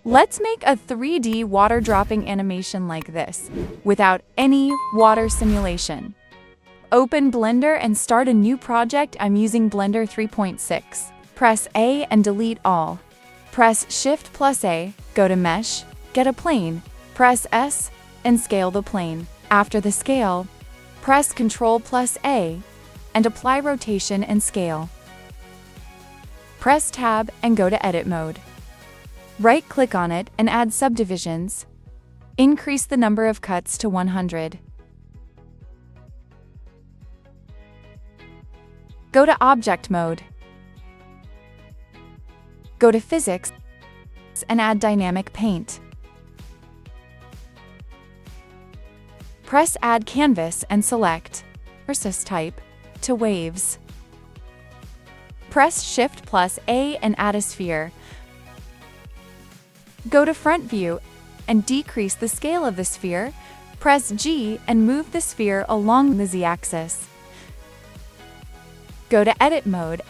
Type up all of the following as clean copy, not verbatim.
Let's make a 3D water dropping animation like this, without any water simulation. Open Blender and start a new project. I'm using Blender 3.6. Press A and delete all. Press Shift plus A, go to Mesh, get a plane, press S, and scale the plane. After the scale, press Ctrl plus A, and apply rotation and scale. Press Tab and go to Edit mode. Right-click on it and add subdivisions. Increase the number of cuts to 100. Go to Object mode. Go to Physics and add Dynamic Paint. Press Add Canvas and select Versus Type to Waves. Press Shift plus A and add a sphere. Go to Front View and decrease the scale of the sphere. Press G and move the sphere along the Z-axis. Go to Edit mode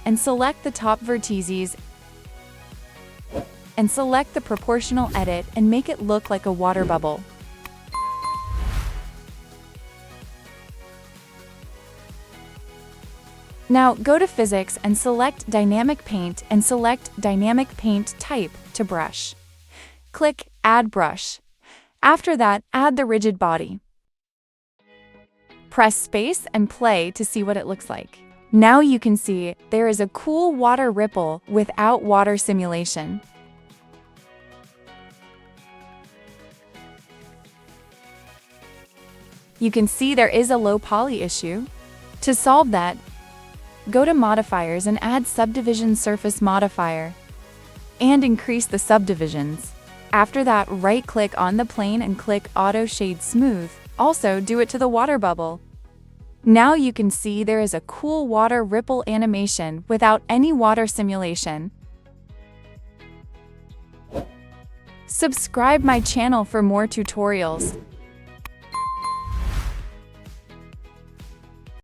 and select the top vertices and select the proportional edit and make it look like a water bubble. Now go to Physics and select Dynamic Paint and select Dynamic Paint Type to Brush. Click Add Brush. After that, add the rigid body. Press space and play to see what it looks like. Now you can see there is a cool water ripple without water simulation. You can see there is a low poly issue. To solve that, go to Modifiers and add Subdivision Surface Modifier and increase the subdivisions. After that, right-click on the plane and click Auto Shade Smooth. Also, do it to the water bubble. Now you can see there is a cool water ripple animation without any water simulation. Subscribe my channel for more tutorials.